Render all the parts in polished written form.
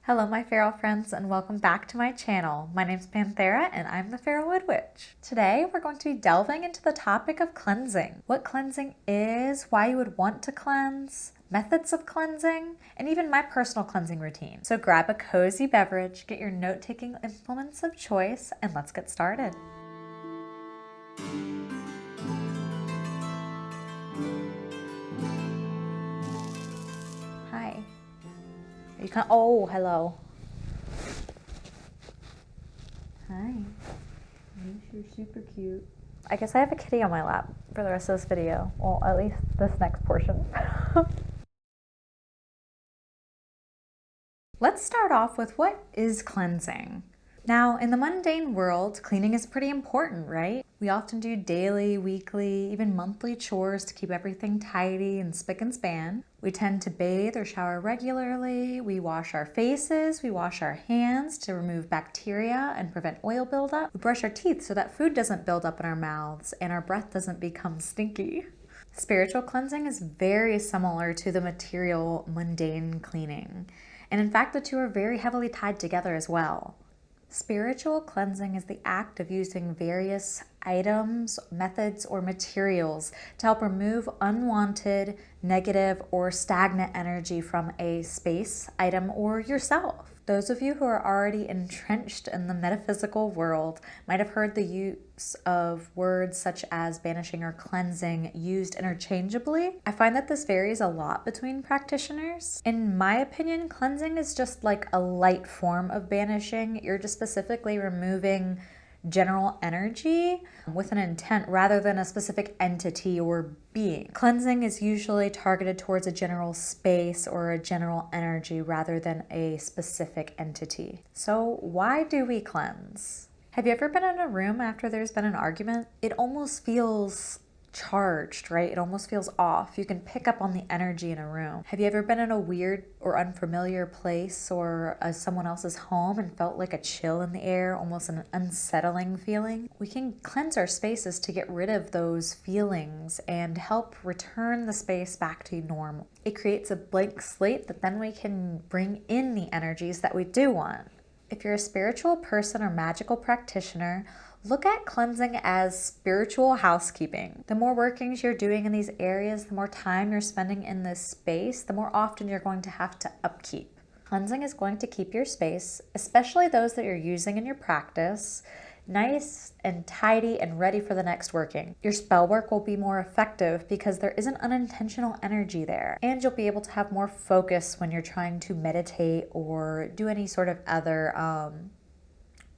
Hello my feral friends and welcome back to my channel. My name's Panthera and I'm the Feral Wood Witch. Today we're going to be delving into the topic of cleansing. What cleansing is, why you would want to cleanse, methods of cleansing, and even my personal cleansing routine. So grab a cozy beverage, get your note-taking implements of choice, and let's get started. Hi. You can, oh, hello. Hi. You're super cute. I guess I have a kitty on my lap for the rest of this video. Well, at least this next portion. Let's start off with what is cleansing. Now, in the mundane world, cleaning is pretty important, right? We often do daily, weekly, even monthly chores to keep everything tidy and spick and span. We tend to bathe or shower regularly. We wash our faces. We wash our hands to remove bacteria and prevent oil buildup. We brush our teeth so that food doesn't build up in our mouths and our breath doesn't become stinky. Spiritual cleansing is very similar to the material, mundane cleaning. And in fact, the two are very heavily tied together as well. Spiritual cleansing is the act of using various items, methods, or materials to help remove unwanted, negative, or stagnant energy from a space, item, or yourself. Those of you who are already entrenched in the metaphysical world might have heard the use of words such as banishing or cleansing used interchangeably. I find that this varies a lot between practitioners. In my opinion, cleansing is just like a light form of banishing. You're just specifically removing general energy with an intent rather than a specific entity or being. Cleansing is usually targeted towards a general space or a general energy rather than a specific entity. So why do we cleanse? Have you ever been in a room after there's been an argument? It almost feels charged, right? It almost feels off. You can pick up on the energy in a room. Have you ever been in a weird or unfamiliar place or someone else's home and felt like a chill in the air, almost an unsettling feeling? We can cleanse our spaces to get rid of those feelings and help return the space back to normal. It creates a blank slate that then we can bring in the energies that we do want. If you're a spiritual person or magical practitioner, look at cleansing as spiritual housekeeping. The more workings you're doing in these areas, the more time you're spending in this space, the more often you're going to have to upkeep. Cleansing is going to keep your space, especially those that you're using in your practice, nice and tidy and ready for the next working. Your spell work will be more effective because there isn't unintentional energy there, and you'll be able to have more focus when you're trying to meditate or do any sort of other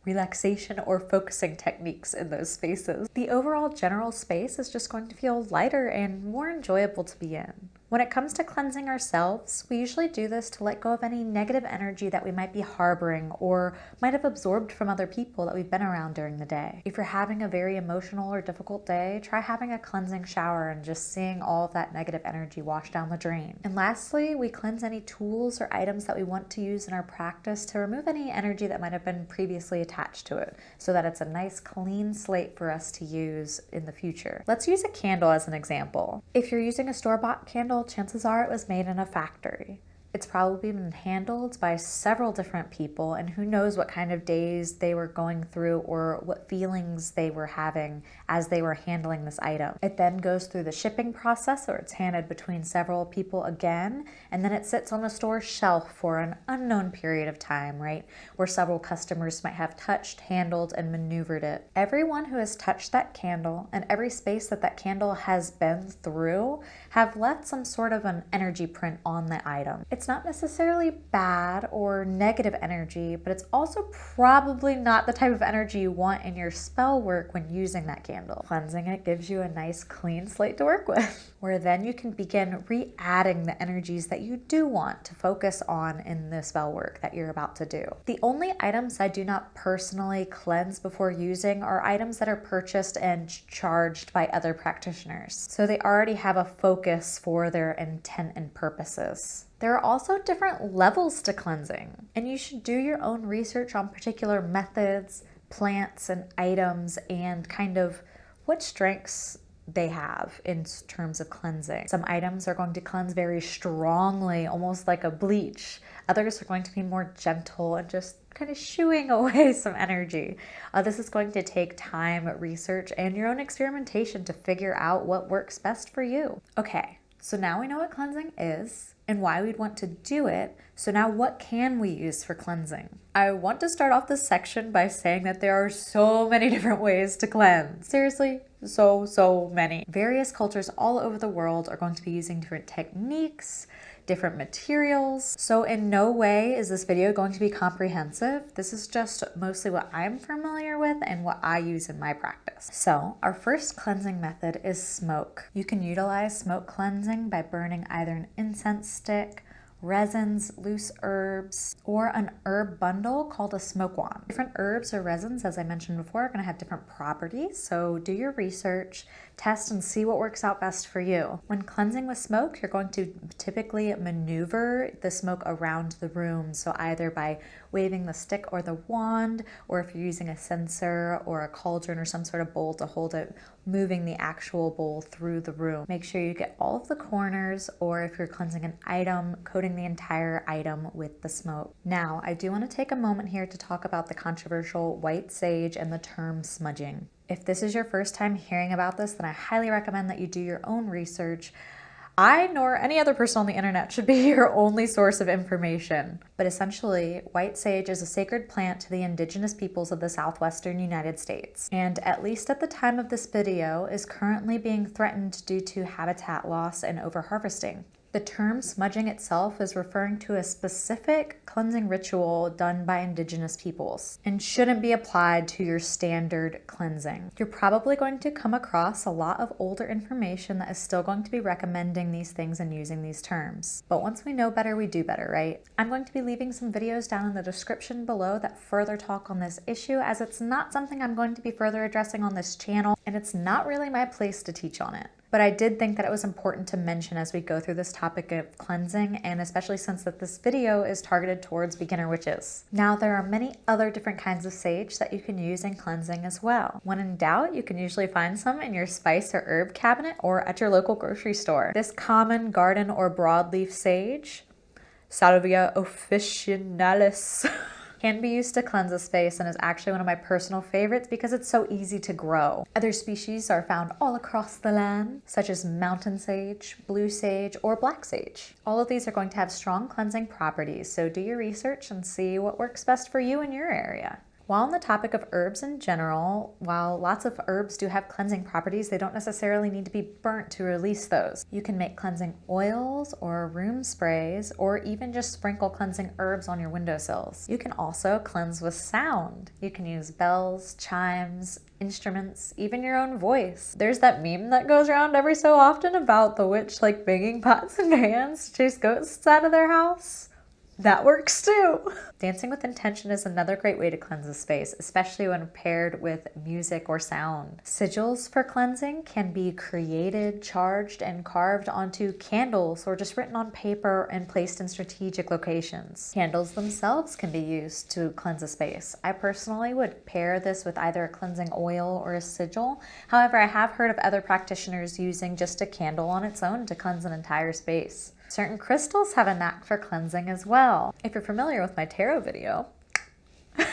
relaxation or focusing techniques in those spaces. The overall general space is just going to feel lighter and more enjoyable to be in. When it comes to cleansing ourselves, we usually do this to let go of any negative energy that we might be harboring or might have absorbed from other people that we've been around during the day. If you're having a very emotional or difficult day, try having a cleansing shower and just seeing all of that negative energy wash down the drain. And lastly, we cleanse any tools or items that we want to use in our practice to remove any energy that might have been previously attached to it, so that it's a nice clean slate for us to use in the future. Let's use a candle as an example. If you're using a store-bought candle, chances are it was made in a factory. It's probably been handled by several different people, and who knows what kind of days they were going through or what feelings they were having as they were handling this item. It then goes through the shipping process, or it's handed between several people again, and then it sits on a store shelf for an unknown period of time, right? Where several customers might have touched, handled, and maneuvered it. Everyone who has touched that candle and every space that that candle has been through have left some sort of an energy print on the item. It's not necessarily bad or negative energy, but it's also probably not the type of energy you want in your spell work when using that candle. Cleansing it gives you a nice clean slate to work with, where then you can begin re-adding the energies that you do want to focus on in the spell work that you're about to do. The only items I do not personally cleanse before using are items that are purchased and charged by other practitioners, so they already have a focus for their intent and purposes. There are also different levels to cleansing, and you should do your own research on particular methods, plants, and items, and kind of what strengths they have in terms of cleansing. Some items are going to cleanse very strongly, almost like a bleach. Others are going to be more gentle and just kind of shooing away some energy. This is going to take time, research, and your own experimentation to figure out what works best for you. Okay, so now we know what cleansing is and why we'd want to do it. So now what can we use for cleansing? I want to start off this section by saying that there are so many different ways to cleanse. Seriously, so many. Various cultures all over the world are going to be using different techniques, different materials. So in no way is this video going to be comprehensive. This is just mostly what I'm familiar with and what I use in my practice. So our first cleansing method is smoke. You can utilize smoke cleansing by burning either an incense stick, resins, loose herbs, or an herb bundle called a smoke wand. Different herbs or resins, as I mentioned before, are going to have different properties, so do your research, test, and see what works out best for you. When cleansing with smoke, you're going to typically maneuver the smoke around the room, so either by waving the stick or the wand, or if you're using a censer or a cauldron or some sort of bowl to hold it, moving the actual bowl through the room. Make sure you get all of the corners, or if you're cleansing an item, coating the entire item with the smoke. Now, I do want to take a moment here to talk about the controversial white sage and the term smudging. If this is your first time hearing about this, then I highly recommend that you do your own research. I nor any other person on the internet should be your only source of information. But essentially, white sage is a sacred plant to the indigenous peoples of the southwestern United States, and at least at the time of this video, is currently being threatened due to habitat loss and overharvesting. The term smudging itself is referring to a specific cleansing ritual done by indigenous peoples and shouldn't be applied to your standard cleansing. You're probably going to come across a lot of older information that is still going to be recommending these things and using these terms. But once we know better, we do better, right? I'm going to be leaving some videos down in the description below that further talk on this issue, as it's not something I'm going to be further addressing on this channel, and it's not really my place to teach on it. But I did think that it was important to mention as we go through this topic of cleansing, and especially since that this video is targeted towards beginner witches. Now, there are many other different kinds of sage that you can use in cleansing as well. When in doubt, you can usually find some in your spice or herb cabinet or at your local grocery store. This common garden or broadleaf sage, Salvia officinalis, can be used to cleanse a space and is actually one of my personal favorites because it's so easy to grow. Other species are found all across the land, such as mountain sage, blue sage, or black sage. All of these are going to have strong cleansing properties, so do your research and see what works best for you in your area. While on the topic of herbs in general, while lots of herbs do have cleansing properties, they don't necessarily need to be burnt to release those. You can make cleansing oils or room sprays, or even just sprinkle cleansing herbs on your windowsills. You can also cleanse with sound. You can use bells, chimes, instruments, even your own voice. There's that meme that goes around every so often about the witch banging pots and pans to chase ghosts out of their house. That works too. Dancing with intention is another great way to cleanse a space, especially when paired with music or sound. Sigils for cleansing can be created, charged, and carved onto candles or just written on paper and placed in strategic locations. Candles themselves can be used to cleanse a space. I personally would pair this with either a cleansing oil or a sigil. However, I have heard of other practitioners using just a candle on its own to cleanse an entire space. Certain crystals have a knack for cleansing as well. If you're familiar with my tarot video,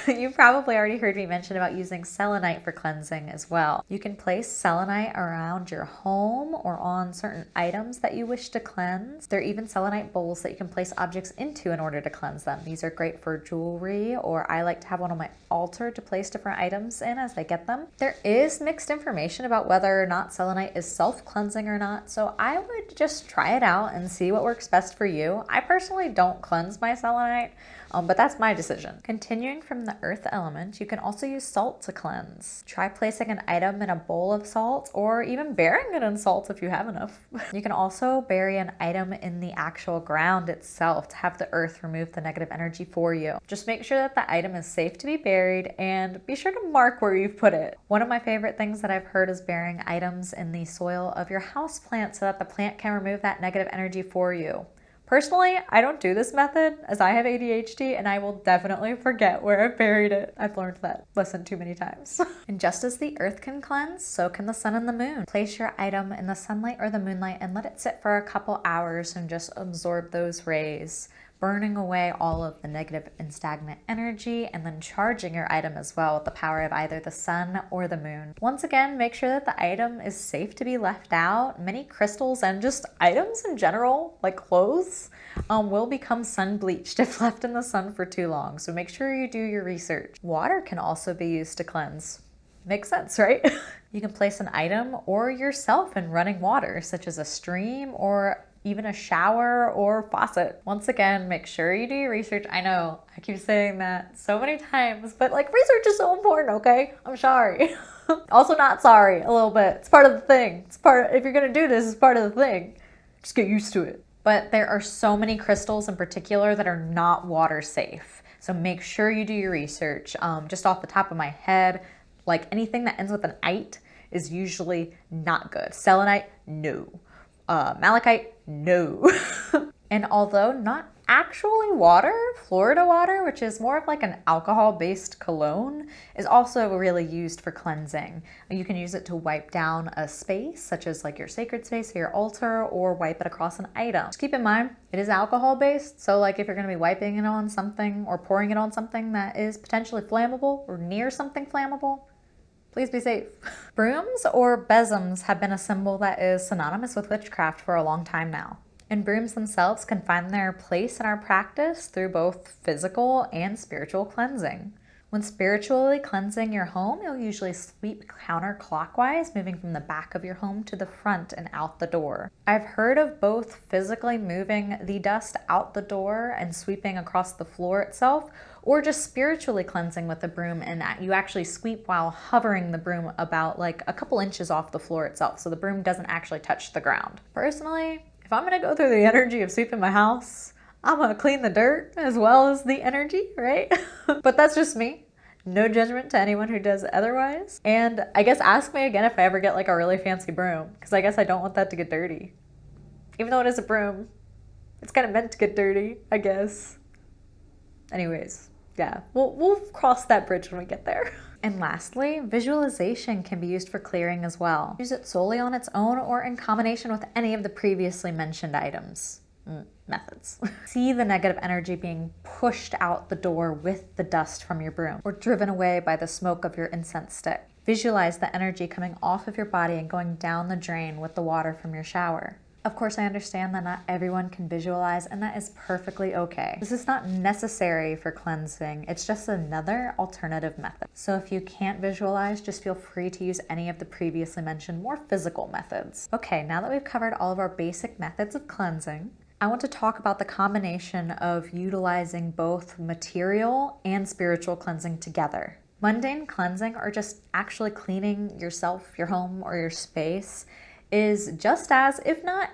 you've probably already heard me mention about using selenite for cleansing as well. You can place selenite around your home or on certain items that you wish to cleanse. There are even selenite bowls that you can place objects into in order to cleanse them. These are great for jewelry, or I like to have one on my altar to place different items in as I get them. There is mixed information about whether or not selenite is self-cleansing or not, so I would just try it out and see what works best for you. I personally don't cleanse my selenite, but that's my decision. Continuing from the earth element, you can also use salt to cleanse. Try placing an item in a bowl of salt, or even burying it in salt if you have enough. You can also bury an item in the actual ground itself to have the earth remove the negative energy for you. Just make sure that the item is safe to be buried, and be sure to mark where you've put it. One of my favorite things that I've heard is burying items in the soil of your house plant so that the plant can remove that negative energy for you. Personally, I don't do this method as I have ADHD and I will definitely forget where I've buried it. I've learned that lesson too many times. And just as the earth can cleanse, so can the sun and the moon. Place your item in the sunlight or the moonlight and let it sit for a couple hours and just absorb those rays. burning away all of the negative and stagnant energy, and then charging your item as well with the power of either the sun or the moon. Once again, make sure that the item is safe to be left out. Many crystals and just items in general, like clothes, will become sun bleached if left in the sun for too long. So make sure you do your research. Water can also be used to cleanse. Makes sense, right? You can place an item or yourself in running water, such as a stream or even a shower or faucet. Once again, make sure you do your research. I know I keep saying that so many times, but like research is so important, okay? I'm sorry. Also not sorry, a little bit. It's part of the thing. If you're gonna do this, it's part of the thing. Just get used to it. But there are so many crystals in particular that are not water safe. So make sure you do your research. Just off the top of my head, like anything that ends with an "ite" is usually not good. Selenite, no. Malachite, no. And although not actually water, Florida water, which is more of like an alcohol-based cologne, is also really used for cleansing. You can use it to wipe down a space, such as like your sacred space or your altar, or wipe it across an item. Just keep in mind, it is alcohol-based, so like if you're gonna be wiping it on something or pouring it on something that is potentially flammable or near something flammable, please be safe. Brooms or besoms have been a symbol that is synonymous with witchcraft for a long time now. And brooms themselves can find their place in our practice through both physical and spiritual cleansing. When spiritually cleansing your home, you'll usually sweep counterclockwise, moving from the back of your home to the front and out the door. I've heard of both physically moving the dust out the door and sweeping across the floor itself, or just spiritually cleansing with a broom, and you actually sweep while hovering the broom about like a couple inches off the floor itself, so the broom doesn't actually touch the ground. Personally, if I'm gonna go through the energy of sweeping my house, I'm gonna clean the dirt as well as the energy, right? But that's just me. No judgment to anyone who does otherwise. And I guess ask me again if I ever get like a really fancy broom, because I guess I don't want that to get dirty. Even though it is a broom, it's kind of meant to get dirty, I guess. Anyways, yeah, we'll cross that bridge when we get there. And lastly, visualization can be used for clearing as well. Use it solely on its own or in combination with any of the previously mentioned items. Methods. See the negative energy being pushed out the door with the dust from your broom, or driven away by the smoke of your incense stick. Visualize the energy coming off of your body and going down the drain with the water from your shower. Of course, I understand that not everyone can visualize, and that is perfectly okay. This is not necessary for cleansing. It's just another alternative method. So if you can't visualize, just feel free to use any of the previously mentioned more physical methods. Okay, now that we've covered all of our basic methods of cleansing, I want to talk about the combination of utilizing both material and spiritual cleansing together. Mundane cleansing, or just actually cleaning yourself, your home, or your space, is just as, if not,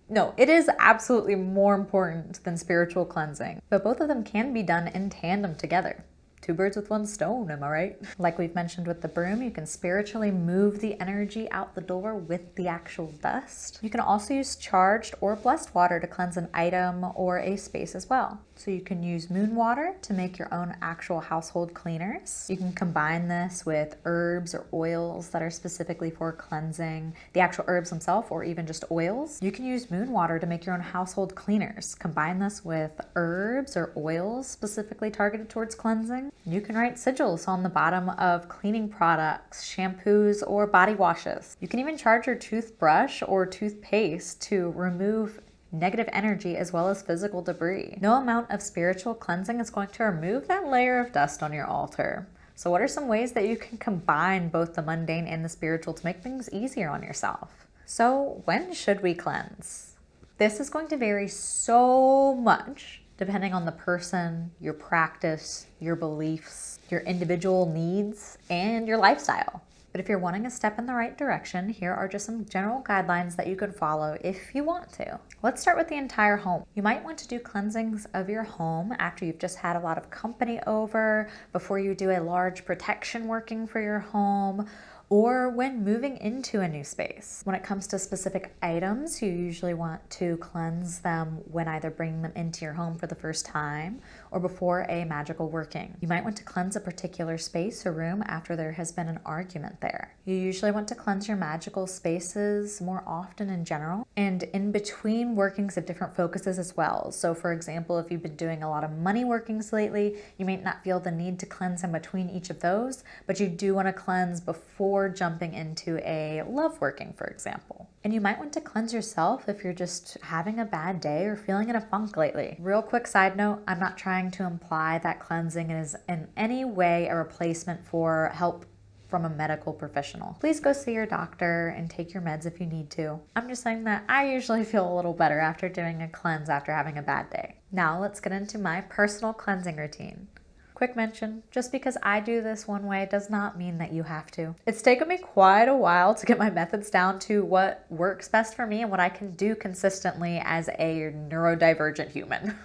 no, it is absolutely more important than spiritual cleansing. But both of them can be done in tandem together. Two birds with one stone, am I right? Like we've mentioned with the broom, you can spiritually move the energy out the door with the actual dust. You can also use charged or blessed water to cleanse an item or a space as well. So you can use moon water to make your own actual household cleaners. You can combine this with herbs or oils that are specifically for cleansing, the actual herbs themselves, or even just oils. You can use moon water to make your own household cleaners. Combine this with herbs or oils specifically targeted towards cleansing. You can write sigils on the bottom of cleaning products, shampoos, or body washes. You can even charge your toothbrush or toothpaste to remove negative energy as well as physical debris. No amount of spiritual cleansing is going to remove that layer of dust on your altar. So what are some ways that you can combine both the mundane and the spiritual to make things easier on yourself? So when should we cleanse? This is going to vary so much depending on the person, your practice, your beliefs, your individual needs, and your lifestyle. But if you're wanting a step in the right direction, here are just some general guidelines that you can follow if you want to. Let's start with the entire home. You might want to do cleansings of your home after you've just had a lot of company over, before you do a large protection working for your home, or when moving into a new space. When it comes to specific items, you usually want to cleanse them when either bringing them into your home for the first time or before a magical working. You might want to cleanse a particular space or room after there has been an argument there. You usually want to cleanse your magical spaces more often in general and in between workings of different focuses as well. So for example, if you've been doing a lot of money workings lately, you may not feel the need to cleanse in between each of those, but you do want to cleanse before jumping into a love working, for example. And you might want to cleanse yourself if you're just having a bad day or feeling in a funk lately. Real quick side note, I'm not trying to imply that cleansing is in any way a replacement for help from a medical professional. Please go see your doctor and take your meds if you need to. I'm just saying that I usually feel a little better after doing a cleanse after having a bad day. Now let's get into my personal cleansing routine. Quick mention, just because I do this one way does not mean that you have to. It's taken me quite a while to get my methods down to what works best for me and what I can do consistently as a neurodivergent human.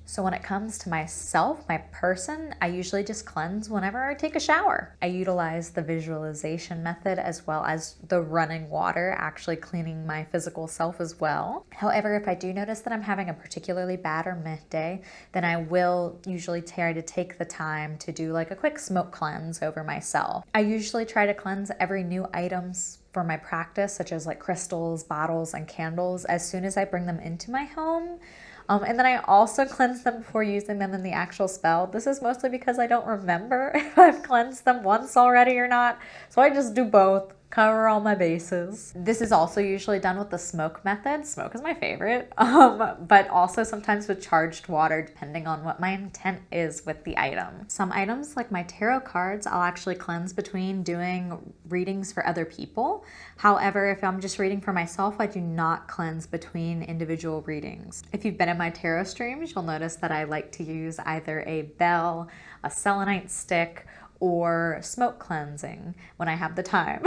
So when it comes to myself, my person, I usually just cleanse whenever I take a shower. I utilize the visualization method as well as the running water, actually cleaning my physical self as well. However, if I do notice that I'm having a particularly bad or meh day, then I will usually try to take the time to do like a quick smoke cleanse over myself. I usually try to cleanse every new items for my practice, such as like crystals, bottles, and candles, as soon as I bring them into my home. And then I also cleanse them before using them in the actual spell. This is mostly because I don't remember if I've cleansed them once already or not. So I just do both, cover all my bases. This is also usually done with the smoke method. Smoke is my favorite, but also sometimes with charged water, depending on what my intent is with the item. Some items, like my tarot cards, I'll actually cleanse between doing readings for other people. However, if I'm just reading for myself, I do not cleanse between individual readings. If you've been in my tarot streams, you'll notice that I like to use either a bell, a selenite stick, or smoke cleansing when I have the time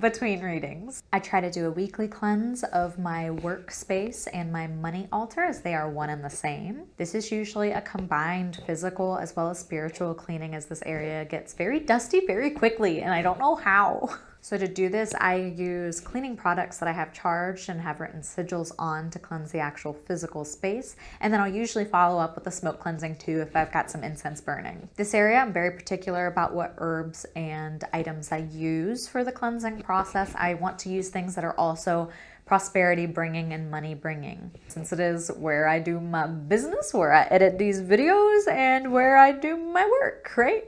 between readings. I try to do a weekly cleanse of my workspace and my money altar, as they are one and the same. This is usually a combined physical as well as spiritual cleaning, as this area gets very dusty very quickly and I don't know how. So to do this, I use cleaning products that I have charged and have written sigils on to cleanse the actual physical space. And then I'll usually follow up with the smoke cleansing too if I've got some incense burning. This area, I'm very particular about what herbs and items I use for the cleansing process. I want to use things that are also prosperity bringing and money bringing, since it is where I do my business, where I edit these videos, and where I do my work, right?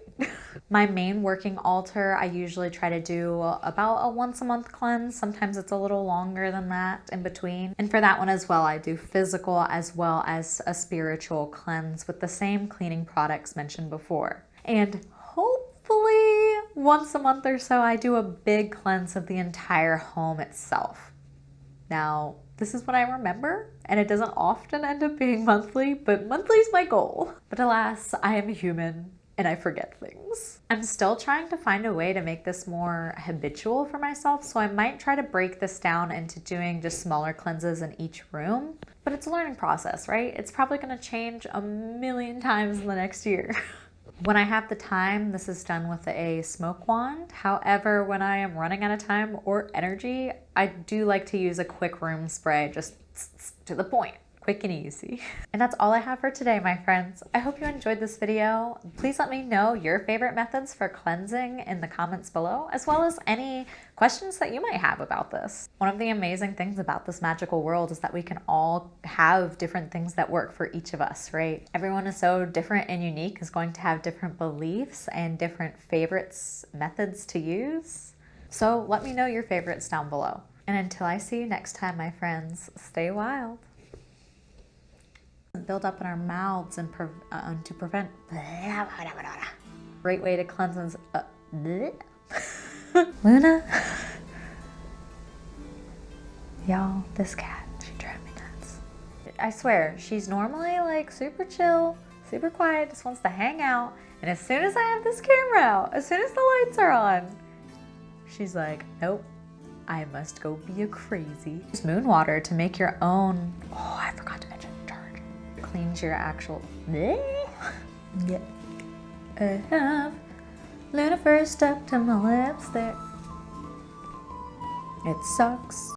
My main working altar, I usually try to do about a once a month cleanse. Sometimes it's a little longer than that in between. And for that one as well, I do physical as well as a spiritual cleanse with the same cleaning products mentioned before. And hopefully once a month or so, I do a big cleanse of the entire home itself. Now, this is what I remember, and it doesn't often end up being monthly, but monthly is my goal. But alas, I am a human and I forget things. I'm still trying to find a way to make this more habitual for myself, so I might try to break this down into doing just smaller cleanses in each room. But it's a learning process, right? It's probably gonna change a million times in the next year. When I have the time, this is done with a smoke wand. However, when I am running out of time or energy, I do like to use a quick room spray, just to the point. Quick and easy. And that's all I have for today, my friends. I hope you enjoyed this video. Please let me know your favorite methods for cleansing in the comments below, as well as any questions that you might have about this. One of the amazing things about this magical world is that we can all have different things that work for each of us, right? Everyone is so different and unique, is going to have different beliefs and different favorites, methods to use. So let me know your favorites down below. And until I see you next time, my friends, stay wild. Build up in our mouths and to prevent. Great way to cleanse. Luna. Y'all, this cat, she drives me nuts. I swear, she's normally like super chill, super quiet, just wants to hang out. And as soon as I have this camera out, as soon as the lights are on, she's like, nope, I must go be a crazy. Use moon water to make your own. Oh, I forgot to mention. Cleans your actual. Yeah. I have Luna first stuck to my lipstick. It sucks.